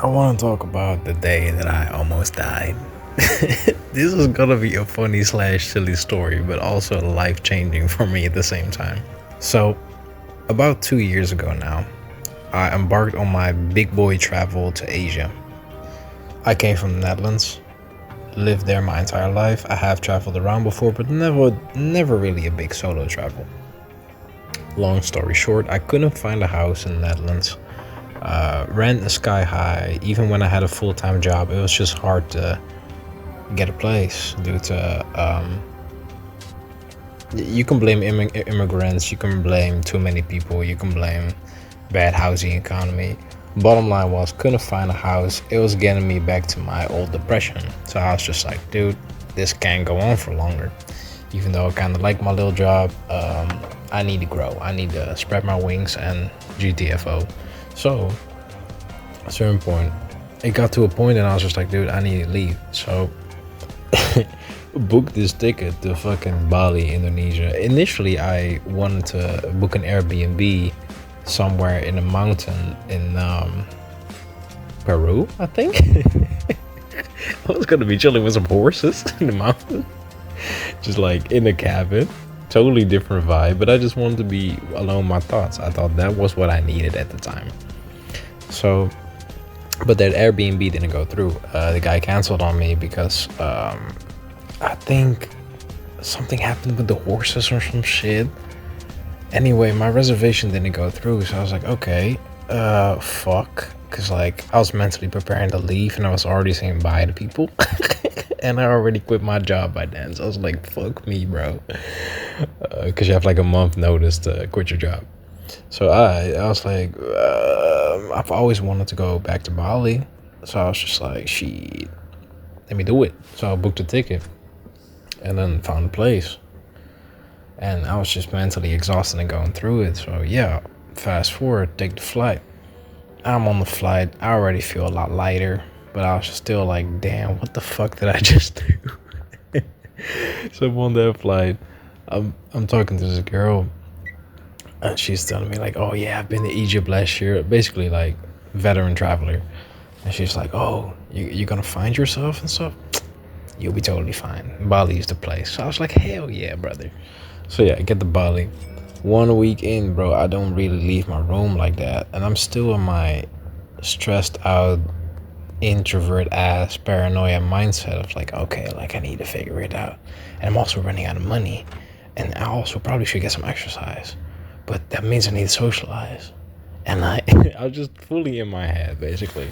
I want to talk about the day that I almost died. This is gonna be a funny slash silly story, but also life changing for me at the same time. So, about 2 years ago now, I embarked on my big boy travel to Asia. I came from the Netherlands, lived there my entire life. I have traveled around before, but never really a big solo travel. Long story short, I couldn't find a house in the Netherlands. Rent is sky high. Even when I had a full-time job, it was just hard to get a place due to you can blame immigrants, you can blame too many people, you can blame bad housing economy. Bottom line was, couldn't find a house. It was getting me back to my old depression. So I was just like, dude, this can't go on for longer. Even though I kind of like my little job, I need to grow. I need to spread my wings and GTFO. So at a certain point, it got to a point and I was just like, dude, I need to leave. So booked this ticket to fucking Bali, Indonesia. Initially, I wanted to book an Airbnb somewhere in a mountain in Peru, I think. I was gonna be chilling with some horses in the mountain, just like in a cabin. Totally different vibe, but I just wanted to be alone with my thoughts. I thought that was what I needed at the time. So, but that Airbnb didn't go through. The guy canceled on me because I think something happened with the horses or some shit. Anyway, my reservation didn't go through, so I was like, okay, fuck. Because, like, I was mentally preparing to leave and I was already saying bye to people. And I already quit my job by then, so I was like, fuck me, bro. Because you have like a month notice to quit your job. So I was like, I've always wanted to go back to Bali. So I was just like, shit, let me do it. So I booked a ticket and then found a place. And I was just mentally exhausted and going through it. So yeah, fast forward, take the flight. I'm on the flight. I already feel a lot lighter, but I was just still like, damn, what the fuck did I just do? So I'm on that flight. I'm talking to this girl, and she's telling me like, oh yeah, I've been to Egypt last year. Basically like veteran traveler. And she's like, oh, you gonna find yourself and stuff? You'll be totally fine. Bali is the place. So I was like, hell yeah, brother. So yeah, I get to Bali. 1 week in, bro, I don't really leave my room like that. And I'm still in my stressed out, introvert ass, paranoia mindset of like, okay, like I need to figure it out. And I'm also running out of money. And I also probably should get some exercise. But that means I need to socialize. And I was just fully in my head, basically.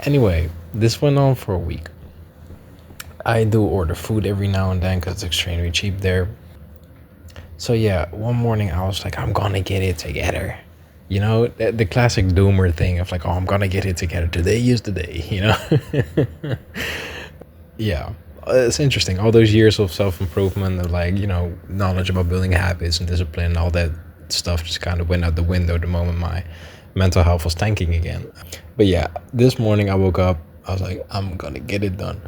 Anyway, this went on for a week. I do order food every now and then because it's extremely cheap there. So yeah, one morning I was like, I'm gonna get it together. You know, the classic doomer thing of like, oh, I'm gonna get it together. Today is the day, you know? Yeah, it's interesting. All those years of self-improvement, of like, you know, knowledge about building habits and discipline and all that stuff just kind of went out the window the moment my mental health was tanking again. But yeah, this morning I woke up, I was like, I'm gonna get it done.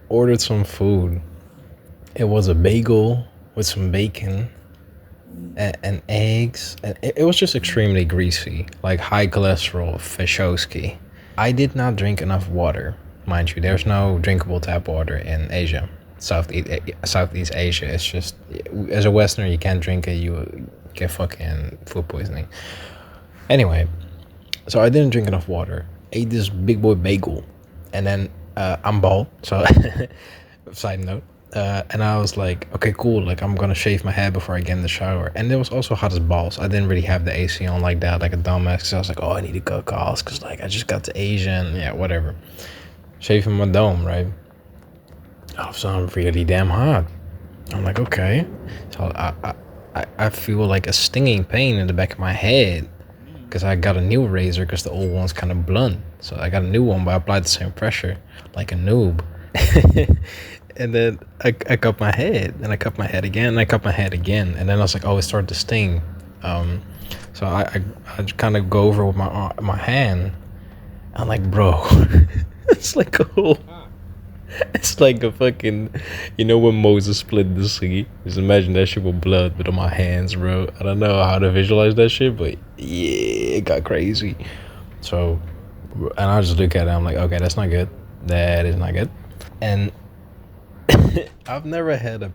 Ordered some food. It was a bagel with some bacon and eggs, and it was just extremely greasy, like high cholesterol fishowski. I did not drink enough water, mind you. There's no drinkable tap water in Asia, Southeast Asia. It's just, as a Westerner, you can't drink it, you get fucking food poisoning. Anyway, so I didn't drink enough water, ate this big boy bagel, and then I'm bald, so side note. And I was like, okay, cool. Like, I'm gonna shave my head before I get in the shower. And it was also hot as balls. I didn't really have the AC on like that, like a dumbass. So I was like, oh, I need to go calls because like I just got to Asia and yeah, whatever. Shaving my dome, right? All of a sudden, I'm really damn hot. I'm like, okay. So I feel like a stinging pain in the back of my head because I got a new razor because the old one's kind of blunt. So I got a new one, but I applied the same pressure like a noob. And then I cut my head, and I cut my head again, and I cut my head again, and then I was like, oh, it started to sting. So I kind of go over with my hand. I'm like, bro, it's like a whole, it's like a fucking, you know when Moses split the sea? Just imagine that shit with blood, but on my hands, bro. I don't know how to visualize that shit, but yeah, it got crazy. So And I just look at it. I'm like, okay, that's not good. That is not good. And I've never had a.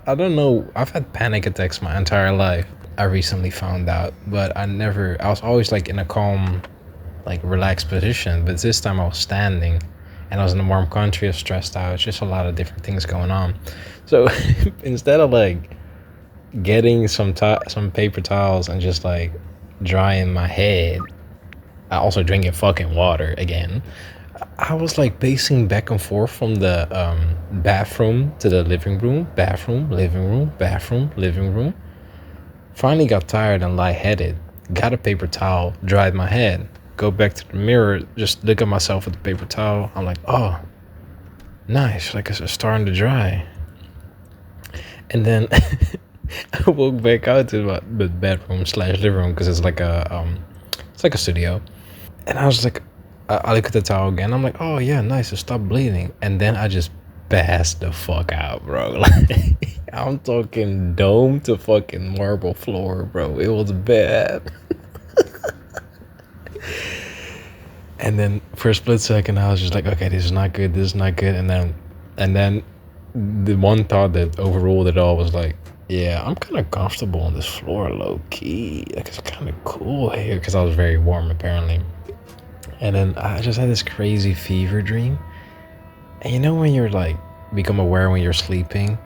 I don't know. I've had panic attacks my entire life. I recently found out, but I never. I was always like in a calm, like relaxed position. But this time I was standing, and I was in a warm country. I was stressed out. It's just a lot of different things going on. So instead of like getting some paper towels and just like drying my head, I also drinking fucking water again. I was like pacing back and forth from the bathroom to the living room, bathroom, living room, bathroom, living room. Finally got tired and lightheaded. Got a paper towel, dried my head. Go back to the mirror, just look at myself with the paper towel. I'm like, oh, nice. Like it's starting to dry. And then I woke back out to the bedroom slash living room because it's like a studio. And I was like, I look at the towel again. I'm like, oh yeah, nice. It stopped bleeding. And then I just passed the fuck out, bro. Like I'm talking dome to fucking marble floor, bro. It was bad. And then for a split second, I was just like, okay, this is not good. This is not good. And then the one thought that overruled it all was like, yeah, I'm kind of comfortable on this floor, low key. Like it's kind of cool here because I was very warm apparently. And then I just had this crazy fever dream. And you know when you're like become aware when you're sleeping?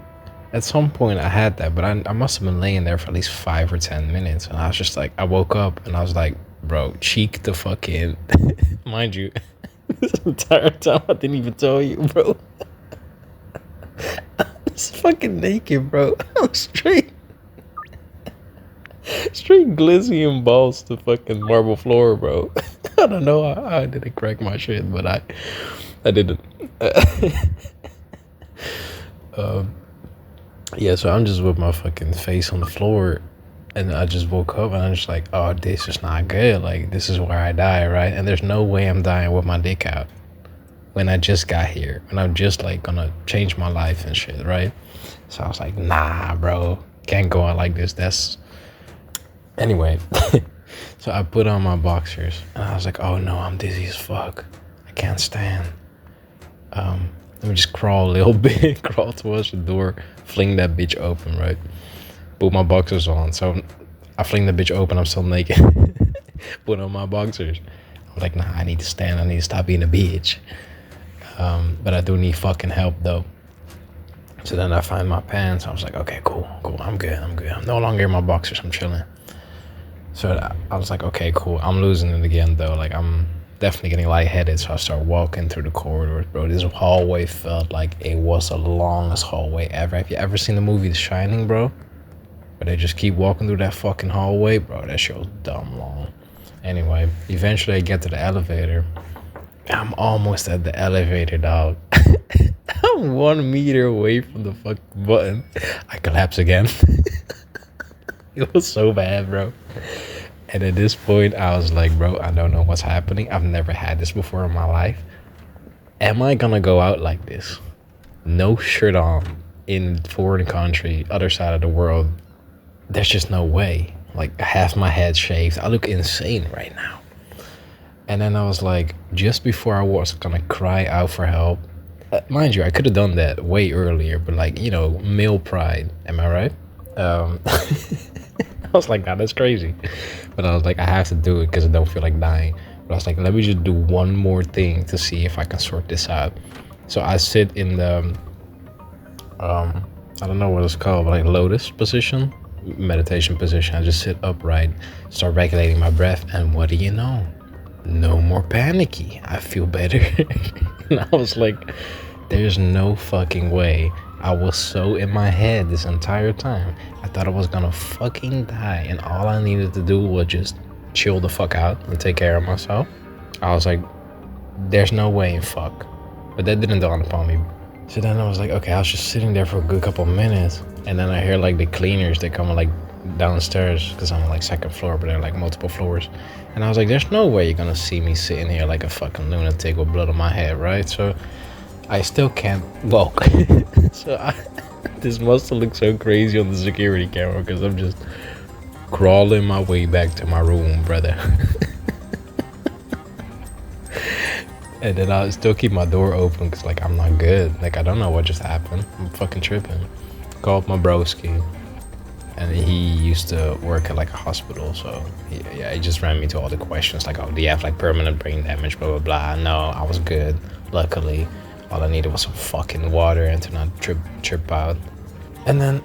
At some point I had that, but I must have been laying there for at least 5 or 10 minutes. And I was just like, I woke up and I was like, bro, cheek the fucking mind you, this entire time I didn't even tell you, bro. I was fucking naked, bro. I was straight glizzy and balls to fucking marble floor, bro. I don't know how I didn't crack my shit, but I didn't. um, yeah, so I'm just with my fucking face on the floor, and I just woke up and I'm just like, oh, this is not good. Like this is where I die, right? And there's no way I'm dying with my dick out when I just got here, when I'm just like gonna change my life and shit, right? So I was like, nah, bro, can't go out like this. That's anyway. So I put on my boxers and I was like, oh no, I'm dizzy as fuck. I can't stand. Let me just crawl a little bit, crawl towards the door, fling that bitch open, right? Put my boxers on. So I fling the bitch open, I'm still naked. Put on my boxers. I'm like, nah, I need to stand. I need to stop being a bitch. But I do need fucking help though. So then I find my pants. I was like, okay, cool. I'm good. I'm no longer in my boxers. I'm chilling. So I was like, okay, cool. I'm losing it again though. Like I'm definitely getting lightheaded. So I start walking through the corridors, bro. This hallway felt like it was the longest hallway ever. Have you ever seen the movie The Shining, bro? Where they just keep walking through that fucking hallway, bro. That shit was dumb long. Anyway, eventually I get to the elevator. I'm almost at the elevator, dog. I'm 1 meter away from the fucking button. I collapse again. It was so bad, bro. And at this point, I was like, bro, I don't know what's happening. I've never had this before in my life. Am I gonna go out like this? No shirt on, in foreign country, other side of the world. There's just no way. Like, half my head shaved. I look insane right now. And then I was like, just before I was gonna cry out for help, mind you, I could have done that way earlier, but like, you know, male pride, am I right? I was like, God, that's crazy. But I was like, I have to do it because I don't feel like dying. But I was like, let me just do one more thing to see if I can sort this out. So I sit in the, I don't know what it's called, but like lotus position, meditation position. I just sit upright, start regulating my breath, and what do you know? No more panicky. I feel better. And I was like, there's no fucking way. I was so in my head this entire time. I thought I was gonna fucking die, and all I needed to do was just chill the fuck out and take care of myself. I was like, there's no way in fuck. But that didn't dawn upon me. So then I was like, okay, I was just sitting there for a good couple of minutes, and then I hear like the cleaners, they come like downstairs because I'm on like second floor, but they're like multiple floors. And I was like, there's no way you're gonna see me sitting here like a fucking lunatic with blood on my head, right? So I still can't walk. So this must have looked so crazy on the security camera because I'm just crawling my way back to my room, brother. And then I still keep my door open because like I'm not good. Like I don't know what just happened. I'm fucking tripping. Called my broski, and he used to work at like a hospital, so yeah, he just ran me to all the questions like, oh, do you have like permanent brain damage, blah blah blah. No, I was good, luckily. All I needed was some fucking water and to not trip out. And then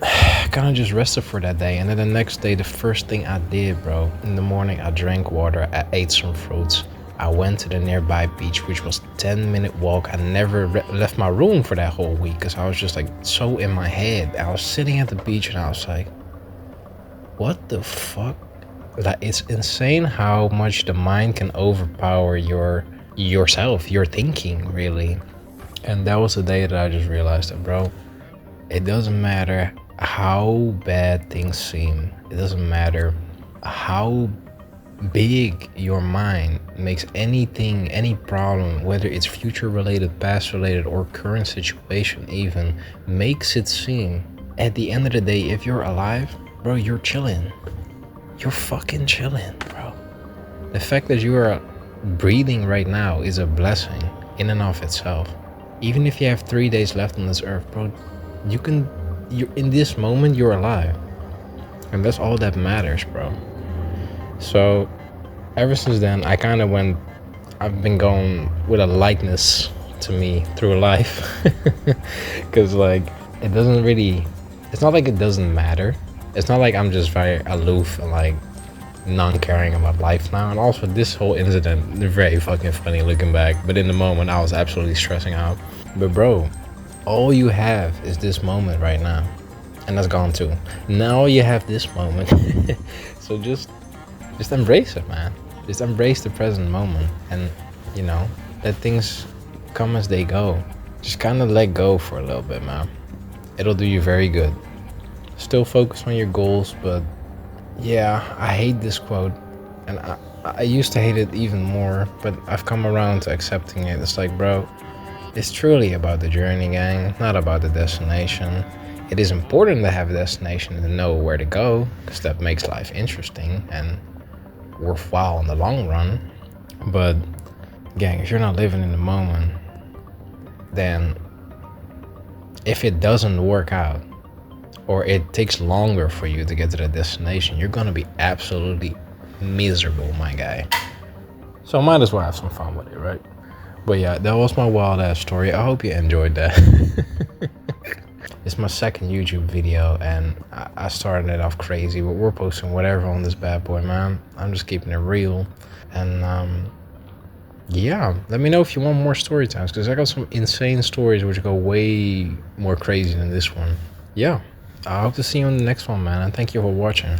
kind of just rested for that day. And then the next day, the first thing I did, bro, in the morning, I drank water, I ate some fruits, I went to the nearby beach, which was 10-minute walk. I never left my room for that whole week because I was just like so in my head. I was sitting at the beach and I was like, what the fuck? Like, it's insane how much the mind can overpower yourself, your thinking, really. And that was the day that I just realized that, bro, it doesn't matter how bad things seem. It doesn't matter how big your mind makes anything, any problem, whether it's future related, past related, or current situation even, makes it seem. At the end of the day, if you're alive, bro, you're chilling. You're fucking chilling, bro. The fact that you are breathing right now is a blessing in and of itself. Even if you have 3 days left on this earth, bro, you're in this moment, you're alive. And that's all that matters, bro. So ever since then, I've been going with a lightness to me through life. Because like, it's not like it doesn't matter. It's not like I'm just very aloof and like non-caring about life now. And also this whole incident, very fucking funny looking back. But in the moment, I was absolutely stressing out. But bro, all you have is this moment right now. And that's gone too. Now you have this moment. So just embrace it, man. Just embrace the present moment. And, you know, let things come as they go. Just kind of let go for a little bit, man. It'll do you very good. Still focus on your goals, but yeah, I hate this quote. And I used to hate it even more, but I've come around to accepting it. It's like, bro, it's truly about the journey, gang, not about the destination. It is important to have a destination and to know where to go, because that makes life interesting and worthwhile in the long run. But gang, if you're not living in the moment, then if it doesn't work out or it takes longer for you to get to the destination, you're gonna be absolutely miserable, my guy. So I might as well have some fun with it, right? But yeah, that was my wild ass story. I hope you enjoyed that. It's my second YouTube video and I started it off crazy, but we're posting whatever on this bad boy, man. I'm just keeping it real. And yeah, let me know if you want more story times, because I got some insane stories which go way more crazy than this one. Yeah, I hope to see you on the next one, man, and thank you for watching.